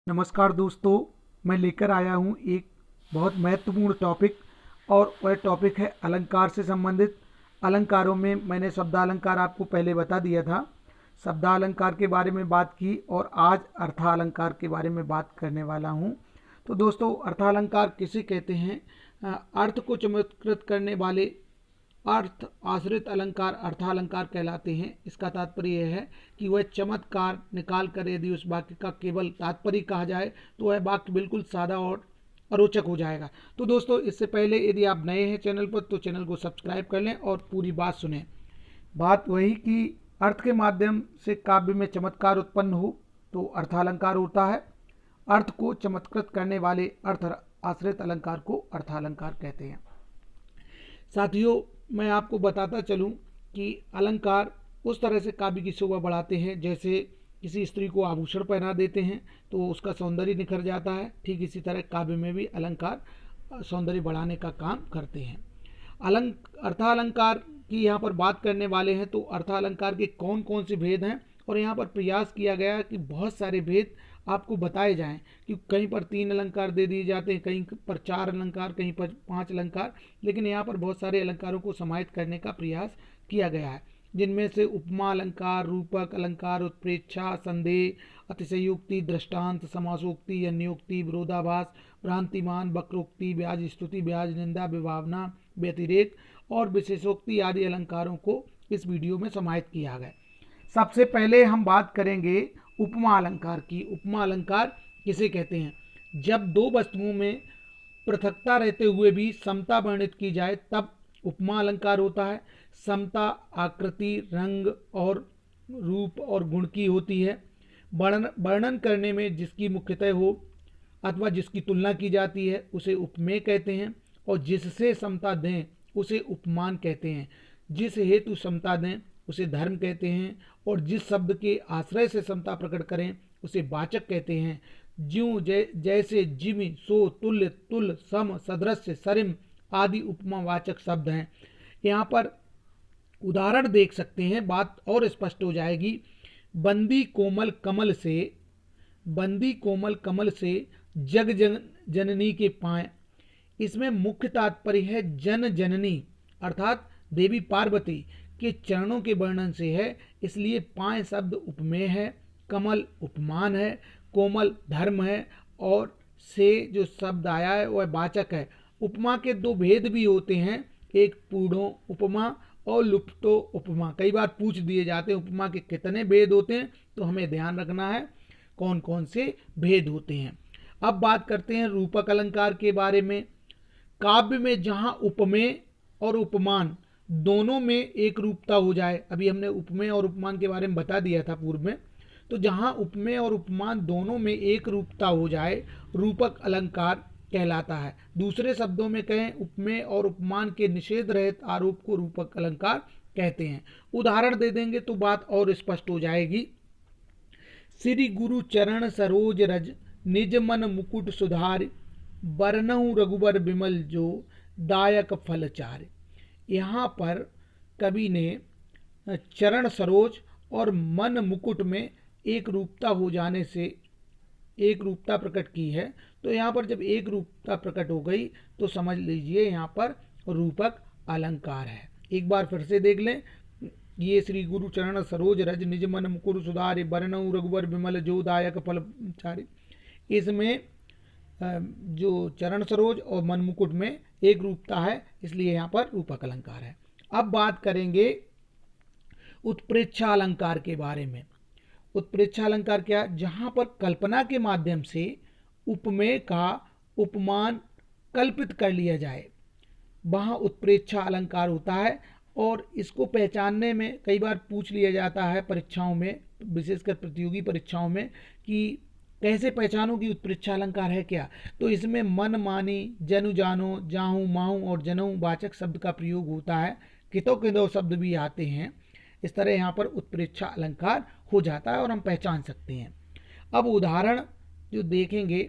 नमस्कार दोस्तों, मैं लेकर आया हूँ एक बहुत महत्वपूर्ण टॉपिक और वह टॉपिक है अलंकार से संबंधित। अलंकारों में मैंने शब्दालंकार आपको पहले बता दिया था, शब्दालंकार के बारे में बात की और आज अर्थालंकार के बारे में बात करने वाला हूँ। तो दोस्तों, अर्थालंकार किसे कहते हैं? अर्थ को चमत्कृत करने वाले अर्थ आश्रित अलंकार अर्थालंकार कहलाते हैं। इसका तात्पर्य यह है कि वह चमत्कार निकाल कर यदि उस वाक्य का केवल तात्पर्य कहा जाए तो वह वाक्य बिल्कुल सादा और अरोचक हो जाएगा। तो दोस्तों, इससे पहले यदि आप नए हैं चैनल पर तो चैनल को सब्सक्राइब कर लें और पूरी बात सुनें। बात वही कि अर्थ के माध्यम से काव्य में चमत्कार उत्पन्न हो तो अर्थालंकार होता है। अर्थ को चमत्कृत करने वाले अर्थ आश्रित अलंकार को अर्थालंकार कहते हैं। साथियों, मैं आपको बताता चलूं कि अलंकार उस तरह से काव्य की शोभा बढ़ाते हैं जैसे किसी स्त्री को आभूषण पहना देते हैं तो उसका सौंदर्य निखर जाता है। ठीक इसी तरह काव्य में भी अलंकार सौंदर्य बढ़ाने का काम करते हैं। अर्थालंकार की यहाँ पर बात करने वाले हैं तो अर्थालंकार के कौन कौन से भेद हैं, और यहाँ पर प्रयास किया गया कि बहुत सारे भेद आपको बताए जाएं कि कहीं पर 3 अलंकार दे दिए जाते हैं, कहीं पर 4 अलंकार, कहीं पर 5 अलंकार, लेकिन यहाँ पर बहुत सारे अलंकारों को समाहित करने का प्रयास किया गया है, जिनमें से उपमा अलंकार, रूपक अलंकार, उत्प्रेक्षा, संदेह, अतिशयोक्ति, दृष्टांत, समासोक्ति, अन्योक्ति, विरोधाभास, भ्रांतिमान, वक्रोक्ति, ब्याज स्तुति, ब्याज निंदा, विभावना, व्यतिरेक और विशेषोक्ति आदि अलंकारों को इस वीडियो में समाहित किया गया। सबसे पहले हम बात करेंगे उपमा अलंकार की। उपमा अलंकार किसे कहते हैं? जब दो वस्तुओं में पृथकता रहते हुए भी समता वर्णित की जाए तब उपमा अलंकार होता है। समता आकृति, रंग और रूप और गुण की होती है। वर्णन करने में जिसकी मुख्यतः हो अथवा जिसकी तुलना की जाती है उसे उपमेय कहते हैं, और जिससे समता दें उसे उपमान कहते हैं। जिस हेतु समता दें उसे धर्म कहते हैं, और जिस शब्द के आश्रय से समता प्रकट करें उसे वाचक कहते हैं। ज्यों जैसे, जिमि, सो, तुल्य, तुल, सम, सदृश, सरिम आदि उपमावाचक शब्द हैं। यहाँ पर उदाहरण देख सकते हैं, बात और स्पष्ट हो जाएगी। बंदी कोमल कमल से जग जननी के पाए। इसमें मुख्य तात्पर्य है जन जननी अर्थात देवी पार्वती के चरणों के वर्णन से है, इसलिए पाए शब्द उपमेय है, कमल उपमान है, कोमल धर्म है, और से जो शब्द आया है वह वाचक है। उपमा के 2 भेद भी होते हैं, एक पूर्णो उपमा और लुप्तो उपमा। कई बार पूछ दिए जाते हैं उपमा के कितने भेद होते हैं, तो हमें ध्यान रखना है कौन कौन से भेद होते हैं। अब बात करते हैं रूपक अलंकार के बारे में। काव्य में जहाँ उपमेय और उपमान दोनों में एक रूपता हो जाए, अभी हमने उपमेय और उपमान के बारे में बता दिया था पूर्व में, तो जहाँ उपमेय और उपमान दोनों में एक रूपता हो जाए रूपक अलंकार कहलाता है। दूसरे शब्दों में कहें, उपमेय और उपमान के निषेध रहित आरोप को रूपक अलंकार कहते हैं। उदाहरण दे देंगे तो बात और स्पष्ट हो जाएगी। श्री गुरु चरण सरोज रज, निज मन मुकुट सुधार, बरनहु रघुबर विमल जो, दायक फल चार। यहाँ पर कवि ने चरण सरोज और मन मुकुट में एक रूपता हो जाने से एक रूपता प्रकट की है। तो यहाँ पर जब एक रूपता प्रकट हो गई तो समझ लीजिए यहाँ पर रूपक अलंकार है। एक बार फिर से देख लें, ये श्री गुरु चरण सरोज रज, निज मन मुकुट सुधारे, बरनहु रघुबर विमल जो, दायक फल चारे। इसमें जो चरण सरोज और मन मुकुट में एक रूपता है, इसलिए यहाँ पर रूपक अलंकार है। अब बात करेंगे उत्प्रेक्षा अलंकार के बारे में। उत्प्रेक्षा अलंकार क्या? जहाँ पर कल्पना के माध्यम से उपमेय का उपमान कल्पित कर लिया जाए, वहाँ उत्प्रेक्षा अलंकार होता है। और इसको पहचानने में कई बार पूछ लिया जाता है परीक्षाओं में, विशेषकर प्रतियोगी परीक्षाओं में, कि कैसे पहचानो कि उत्प्रेक्षा अलंकार है क्या। तो इसमें मन मानी, जनु जानो, जाहू माहू और जनऊ वाचक शब्द का प्रयोग होता है। कितो कितो शब्द भी आते हैं। इस तरह यहाँ पर उत्प्रेक्षा अलंकार हो जाता है और हम पहचान सकते हैं। अब उदाहरण जो देखेंगे,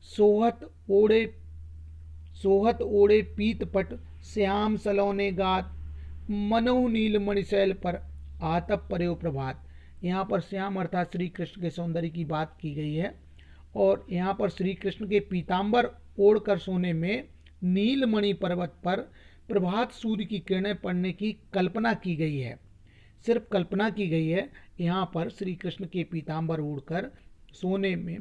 सोहत ओढ़े पीतपट, श्याम सलोने गात, मनहु नील मणिशैल पर, आतप पर्यो प्रभात। यहाँ पर श्याम अर्थात श्री कृष्ण के सौंदर्य की बात की गई है। और यहाँ पर श्री कृष्ण के पीताम्बर ओढ़कर सोने में नीलमणि पर्वत पर प्रभात सूर्य की किरणें पड़ने की कल्पना की गई है। सिर्फ कल्पना की गई है। यहाँ पर श्री कृष्ण के पीताम्बर ओढ़कर सोने में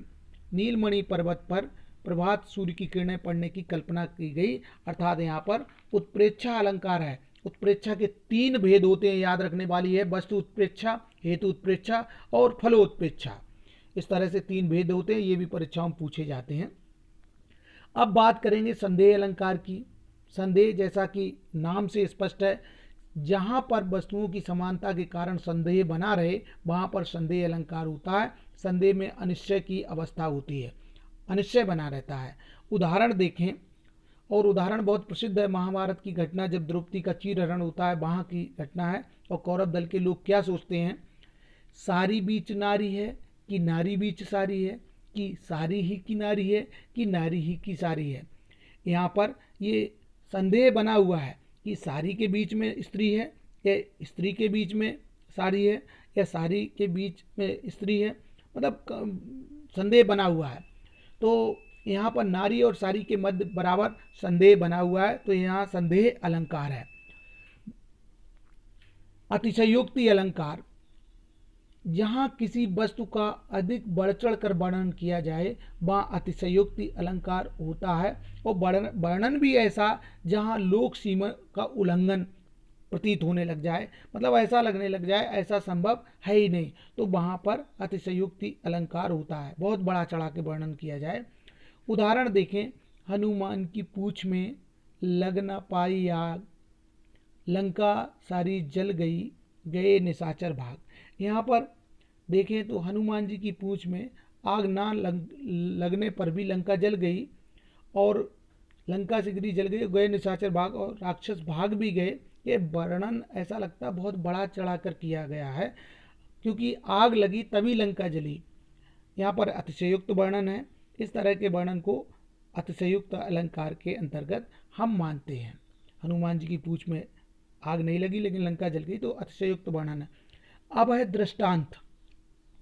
नीलमणि पर्वत पर प्रभात सूर्य की किरणें पड़ने की कल्पना की गई, अर्थात यहाँ पर उत्प्रेक्षा अलंकार है। उत्प्रेक्षा के 3 भेद होते हैं, याद रखने वाली है। वस्तु उत्प्रेक्षा, हेतु उत्प्रेक्षा और फलोत्प्रेक्षा। इस तरह से 3 भेद होते हैं, ये भी परीक्षाओं में पूछे जाते हैं। अब बात करेंगे संदेह अलंकार की। संदेह जैसा कि नाम से स्पष्ट है, जहाँ पर वस्तुओं की समानता के कारण संदेह बना रहे वहाँ पर संदेह अलंकार होता है। संदेह में अनिश्चय की अवस्था होती है, अनिश्चय बना रहता है। उदाहरण देखें, और उदाहरण बहुत प्रसिद्ध है, महाभारत की घटना, जब द्रौपदी का चीरहरण होता है, वहाँ की घटना है। और कौरव दल के लोग क्या सोचते हैं, सारी बीच नारी है कि नारी बीच सारी है, कि सारी ही की नारी है कि नारी ही की सारी है। यहाँ पर ये संदेह बना हुआ है कि सारी के बीच में स्त्री है या स्त्री के बीच में सारी है या सारी के बीच में स्त्री है, मतलब संदेह बना हुआ है। तो यहाँ पर नारी और सारी के मध्य बराबर संदेह बना हुआ है, तो यहाँ संदेह अलंकार है। अतिशयोक्ति अलंकार, जहाँ किसी वस्तु का अधिक बढ़ चढ़ कर वर्णन किया जाए वहाँ अतिशयोक्ति अलंकार होता है। और वर्णन भी ऐसा जहाँ लोक सीमा का उल्लंघन प्रतीत होने लग जाए, मतलब ऐसा लगने लग जाए ऐसा संभव है ही नहीं, तो वहाँ पर अतिशयोक्ति अलंकार होता है। बहुत बड़ा चढ़ा के वर्णन किया जाए। उदाहरण देखें, हनुमान की पूंछ में लग न पाई आग, लंका सारी जल गई, गए निशाचर भाग। यहाँ पर देखें तो हनुमान जी की पूंछ में आग ना लगने पर भी लंका जल गई, और लंका सिगरी जल गई, गए निशाचर भाग, और राक्षस भाग भी गए। ये वर्णन ऐसा लगता है बहुत बड़ा चढ़ाकर किया गया है, क्योंकि आग लगी तभी लंका जली। यहाँ पर अतिशयोक्त वर्णन है। इस तरह के वर्णन को अतिशयोक्त अलंकार के अंतर्गत हम मानते हैं। हनुमान जी की पूंछ में आग नहीं लगी लेकिन लंका जल गई, तो अतिशयोक्त वर्णन है। अब है दृष्टांत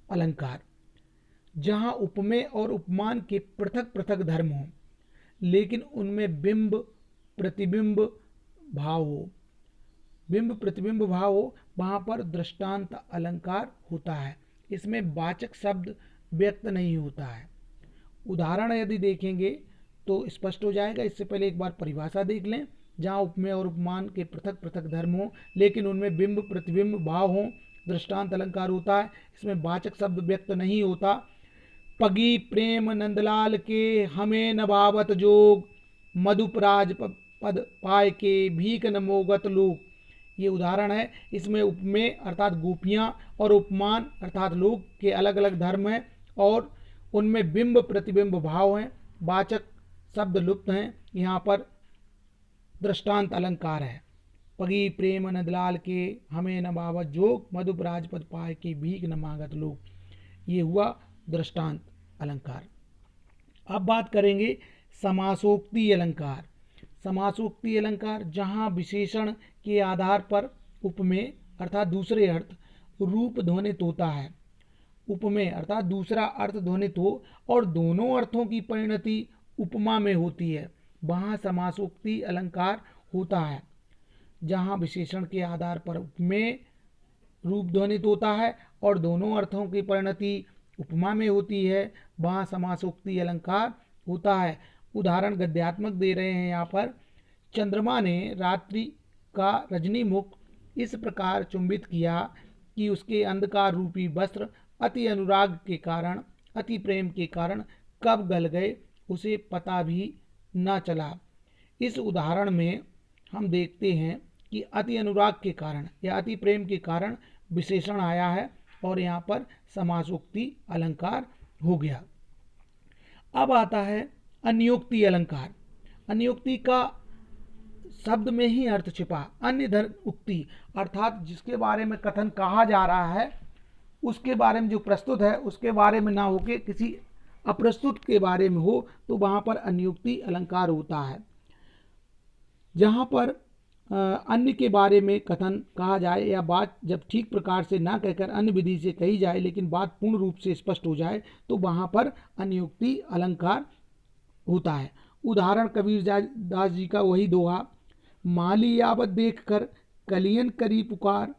अलंकार, जहाँ उपमेय और उपमान के पृथक पृथक धर्म हो लेकिन उनमें बिंब प्रतिबिंब भाव हो। बिंब प्रतिबिंब भाव हो, वहाँ पर दृष्टांत अलंकार होता है। इसमें वाचक शब्द व्यक्त नहीं होता है। उदाहरण यदि देखेंगे तो स्पष्ट हो जाएगा। इससे पहले एक बार परिभाषा देख लें। जहाँ उपमेय और उपमान के पृथक पृथक धर्म हो लेकिन उनमें बिंब प्रतिबिंब भाव हो, दृष्टांत अलंकार होता है। इसमें वाचक शब्द व्यक्त नहीं होता। पगी प्रेम नंदलाल के हमें न भावत जोग, मधुपराज पद पाय के भीख न मोगत लोग। ये उदाहरण है। इसमें उपमेय अर्थात गोपियाँ और उपमान अर्थात लोग के अलग अलग धर्म हैं और उनमें बिंब प्रतिबिंब भाव हैं, वाचक शब्द लुप्त हैं। यहाँ पर दृष्टांत अलंकार है। पगी प्रेम नंदलाल के हमें न भावत जोग, मधुपराज पद पाय के भीख न मांगत लोग। ये हुआ दृष्टांत अलंकार। अब बात करेंगे समासोक्ति अलंकार। समासोक्ति अलंकार, जहाँ विशेषण के आधार पर उपमेय अर्थात दूसरे अर्थ रूप ध्वनित होता है। उपमेय अर्थात दूसरा अर्थ ध्वनित हो और दोनों अर्थों की परिणति उपमा में होती है, वहाँ समासोक्ति अलंकार होता है। जहाँ विशेषण के आधार पर उपमेय रूप ध्वनित होता है और दोनों अर्थों की परिणति उपमा में होती है, वहाँ समासोक्ति अलंकार होता है। उदाहरण गद्यात्मक दे रहे हैं यहाँ पर। चंद्रमा ने रात्रि का रजनी मुख इस प्रकार चुंबित किया कि उसके अंधकार रूपी वस्त्र अति अनुराग के कारण, अति प्रेम के कारण कब गल गए उसे पता भी न चला। इस उदाहरण में हम देखते हैं कि अति अनुराग के कारण या अति प्रेम के कारण विशेषण आया है और यहाँ पर समासोक्ति अलंकार हो गया। अब आता है अन्योक्ति अलंकार। अन्योक्ति का शब्द में ही अर्थ छिपा। अन्य धर्म उक्ति अर्थात जिसके बारे में कथन कहा जा रहा है उसके बारे में जो प्रस्तुत है उसके बारे में ना होके किसी अप्रस्तुत के बारे में हो, तो वहाँ पर अन्योक्ति अलंकार होता है। जहाँ पर अन्य के बारे में कथन कहा जाए या बात जब ठीक प्रकार से ना कहकर अन्य विधि से कही जाए लेकिन बात पूर्ण रूप से स्पष्ट हो जाए तो वहाँ पर अन्योक्ति अलंकार होता है। उदाहरण कबीर दास जी का वही दोहा, माली यावत देख कर कलियन करी पुकार,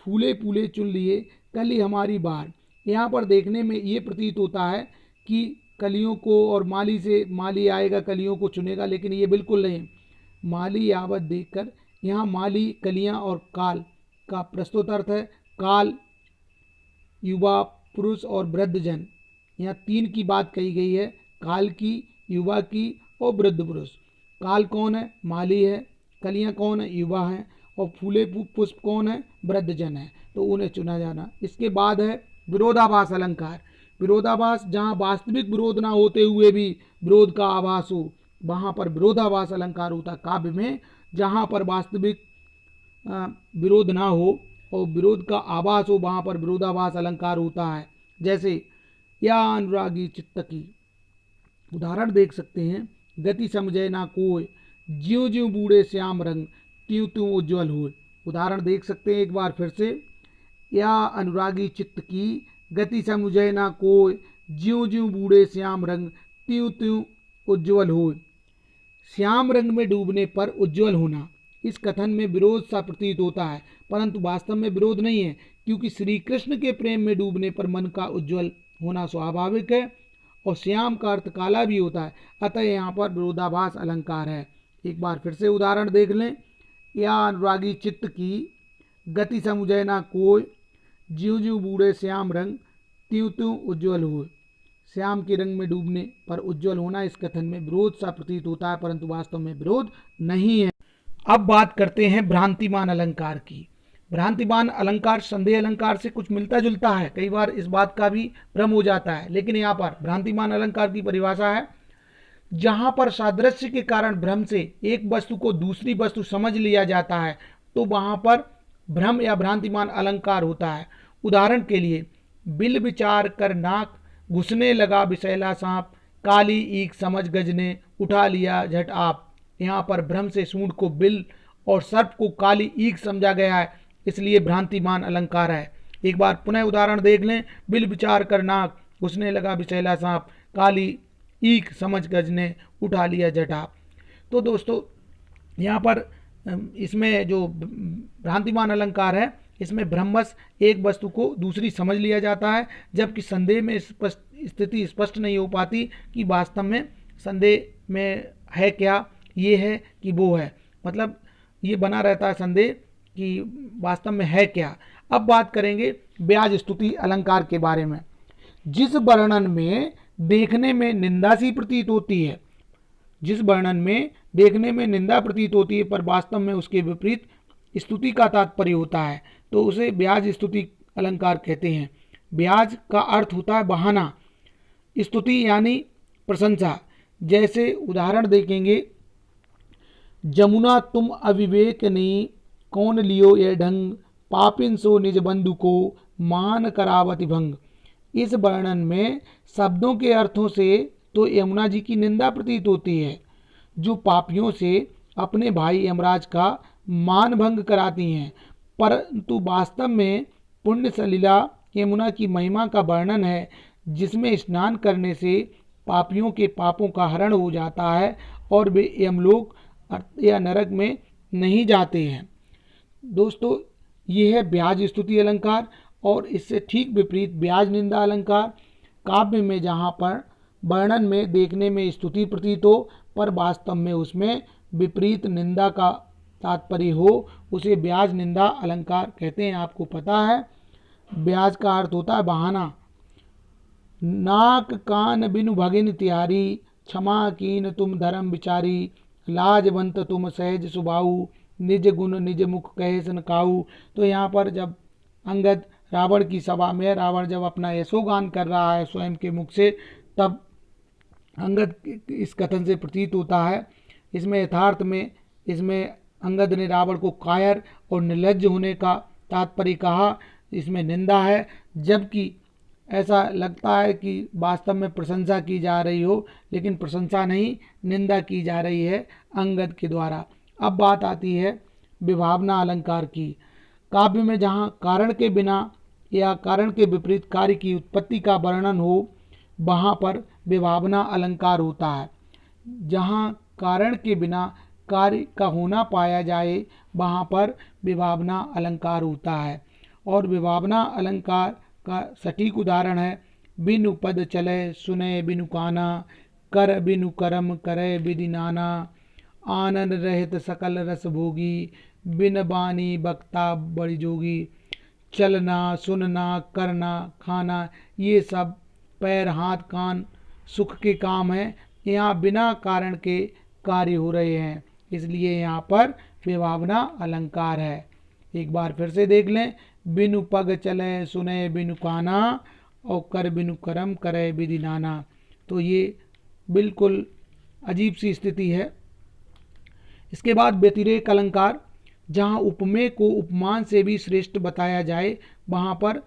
फूले फूले चुन लिए कली हमारी बार। यहाँ पर देखने में ये प्रतीत होता है कि कलियों को और माली से माली आएगा कलियों को चुनेगा, लेकिन ये बिल्कुल नहीं। माली यावत देखकर यहाँ माली कलियाँ और काल का प्रस्तुत अर्थ है। काल, युवा, पुरुष और वृद्धजन, यहाँ तीन की बात कही गई है, काल की, युवा की और वृद्ध पुरुष। काल कौन है? माली है। कलियाँ कौन है? युवा हैं। और फूले पुष्प कौन है? वृद्धजन है। तो उन्हें चुना जाना। इसके बाद है विरोधाभास अलंकार। विरोधाभास, जहाँ वास्तविक विरोध ना होते हुए भी विरोध का आभास हो, वहाँ पर विरोधाभास अलंकार होता है काव्य में। जहाँ पर वास्तविक विरोध ना हो और विरोध का आभास हो, वहाँ पर विरोधाभास अलंकार होता है। जैसे या अनुरागी चित्त की, उदाहरण देख सकते हैं, गति समझे ना कोय, ज्यों ज्यों बूढ़े श्याम रंग, त्यों त्यों उज्ज्वल हो। उदाहरण देख सकते हैं एक बार फिर से, या अनुरागी चित्त की, गति समझे ना कोय, ज्यों ज्यों बूढ़े श्याम रंग, त्यों त्यों उज्ज्वल हो। श्याम रंग में डूबने पर उज्ज्वल होना, इस कथन में विरोध सा प्रतीत होता है, परंतु वास्तव में विरोध नहीं है, क्योंकि श्री कृष्ण के प्रेम में डूबने पर मन का उज्ज्वल होना स्वाभाविक है और श्याम का अर्थ काला भी होता है। अतः यहाँ पर विरोधाभास अलंकार है। एक बार फिर से उदाहरण देख लें, या अनुरागी चित्त की, गति समझे ना कोय, ज्यों ज्यों बूढ़े श्याम रंग, त्यों त्यों उज्ज्वल हो। श्याम के रंग में डूबने पर उज्ज्वल होना, इस कथन में विरोध सा प्रतीत होता है, परंतु वास्तव में विरोध नहीं है। अब बात करते हैं भ्रांतिमान अलंकार की। भ्रांतिमान अलंकार संदेह अलंकार से कुछ मिलता जुलता है, कई बार इस बात का भी भ्रम हो जाता है, लेकिन यहाँ पर भ्रांतिमान अलंकार की परिभाषा है, जहाँ पर सादृश्य के कारण भ्रम से एक वस्तु को दूसरी वस्तु समझ लिया जाता है, तो वहाँ पर भ्रम या भ्रांतिमान अलंकार होता है। उदाहरण के लिए, बिल विचार कर नाक, घुसने लगा विषैला सांप, काली ईख समझ गज ने उठा लिया झट आप। यहाँ पर भ्रम से सूंड को बिल और सर्प को काली ईख समझा गया है, इसलिए भ्रांतिमान अलंकार है। एक बार पुनः उदाहरण देख लें, बिल विचार कर नाक, घुसने लगा विषैला सांप, काली ईख समझ गज ने उठा लिया झट आप। तो दोस्तों, यहाँ पर इसमें जो भ्रांतिमान अलंकार है, इसमें भ्रमवश एक वस्तु को दूसरी समझ लिया जाता है, जबकि संदेह में स्थिति स्पष्ट नहीं हो पाती कि वास्तव में संदेह में है क्या, ये है कि वो है, मतलब ये बना रहता है संदेह कि वास्तव में है क्या। अब बात करेंगे ब्याज स्तुति अलंकार के बारे में। जिस वर्णन में देखने में निंदा सी प्रतीत होती है, जिस वर्णन में देखने में निंदा प्रतीत होती है पर वास्तव में उसके विपरीत स्तुति का तात्पर्य होता है, तो उसे ब्याज स्तुति अलंकार कहते हैं। ब्याज का अर्थ होता है बहाना, स्तुति यानी प्रशंसा। जैसे उदाहरण देखेंगे, जमुना तुम अविवेकनी, कौन लियो ये ढंग, पापिन सो निज बंधु को, मान करावति भंग। इस वर्णन में शब्दों के अर्थों से तो यमुना जी की निंदा प्रतीत होती है, जो पापियों से अपने भाई यमराज का मान भंग कराती हैं, परंतु वास्तव में पुण्य सलिला यमुना की महिमा का वर्णन है, जिसमें स्नान करने से पापियों के पापों का हरण हो जाता है और वे यमलोक या नरक में नहीं जाते हैं। दोस्तों, ये है ब्याज स्तुति अलंकार, और इससे ठीक विपरीत ब्याज निंदा अलंकार। काव्य में जहाँ पर वर्णन में देखने में स्तुति प्रतीत हो पर वास्तव में उसमें विपरीत निंदा का तात्पर्य हो, उसे ब्याज निंदा अलंकार कहते हैं। आपको पता है, ब्याज का अर्थ होता है बहाना। नाक कान बिनु भगिन तिहारी, क्षमा कीन तुम धर्म विचारी, लाजवंत तुम सहज सुभाऊ, निज गुण निज मुख कहे सन काऊ। तो यहाँ पर जब अंगद रावण की सभा में, रावण जब अपना यशोगान कर रहा है स्वयं के मुख से, तब अंगद इस कथन से प्रतीत होता है। इसमें यथार्थ में इसमें अंगद ने रावण को कायर और निर्लज्ज होने का तात्पर्य कहा, इसमें निंदा है, जबकि ऐसा लगता है कि वास्तव में प्रशंसा की जा रही हो, लेकिन प्रशंसा नहीं, निंदा की जा रही है अंगद के द्वारा। अब बात आती है विभावना अलंकार की। काव्य में जहाँ कारण के बिना या कारण के विपरीत कार्य की उत्पत्ति का वर्णन हो वहाँ पर विभावना अलंकार होता है। जहाँ कारण के बिना कार्य का होना पाया जाए वहाँ पर विभावना अलंकार होता है। और विभावना अलंकार का सटीक उदाहरण है बिनु पद चले सुने बिनु काना, कर बिनु करम करे विधि नाना, आनंद रहित सकल रस भोगी, बिन बानी बक्ता बड़ी जोगी, चलना सुनना करना खाना ये सब पैर हाथ कान सुख के काम है। यहाँ बिना कारण के कार्य हो रहे हैं, इसलिए यहाँ पर विभावना अलंकार है। एक बार फिर से देख लें, बिनु पग चले सुने बिनु काना और कर बिनु करम करे विधि नाना। तो ये बिल्कुल अजीब सी स्थिति है। इसके बाद व्यतिरेक अलंकार, जहाँ उपमेय को उपमान से भी श्रेष्ठ बताया जाए वहाँ पर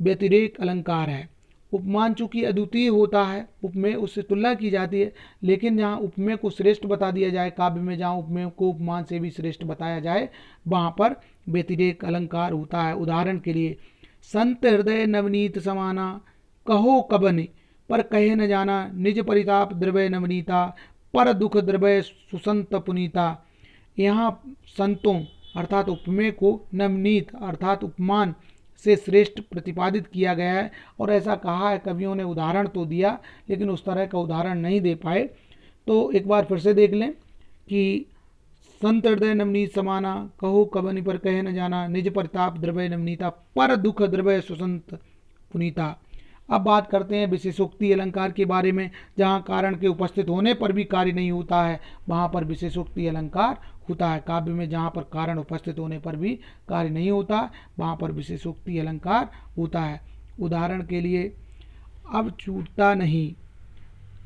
व्यतिरेक अलंकार है। उपमान चूंकि अद्वितीय होता है, उपमेय उससे तुलना की जाती है, लेकिन जहाँ उपमेय को श्रेष्ठ बता दिया जाए काव्य में, जहाँ उपमेय को उपमान से भी श्रेष्ठ बताया जाए वहाँ पर व्यतिरेक अलंकार होता है। उदाहरण के लिए, संत हृदय नवनीत समाना, कहो कबन पर कहे न जाना, निज परिताप द्रवय नवनीता, पर दुख द्रवय सुसंत पुनीता। यहाँ संतों अर्थात उपमेय को नवनीत अर्थात उपमान से श्रेष्ठ प्रतिपादित किया गया है। और ऐसा कहा है, कवियों ने उदाहरण तो दिया लेकिन उस तरह का उदाहरण नहीं दे पाए। तो एक बार फिर से देख लें कि संत हृदय नवनीत समाना, कहो कबनि पर कहे न जाना, निज परिताप द्रवय नवनीता, पर दुख द्रवय सुसंत पुनीता। अब बात करते हैं विशेषोक्ति अलंकार के बारे में। जहाँ कारण के उपस्थित होने पर भी कार्य नहीं होता है वहाँ पर विशेषोक्ति अलंकार होता है। काव्य में जहाँ पर कारण उपस्थित होने पर भी कार्य नहीं होता वहाँ पर विशेषोक्ति अलंकार होता है। उदाहरण के लिए, अब छूटता नहीं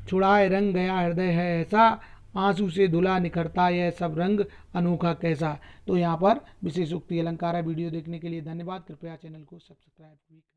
छुड़ाए रंग गया हृदय है ऐसा, आंसू से धुला निखरता यह सब रंग अनोखा कैसा। तो यहाँ पर विशेषोक्ति अलंकार है। वीडियो देखने के लिए धन्यवाद। कृपया चैनल को सब्सक्राइब भी करें।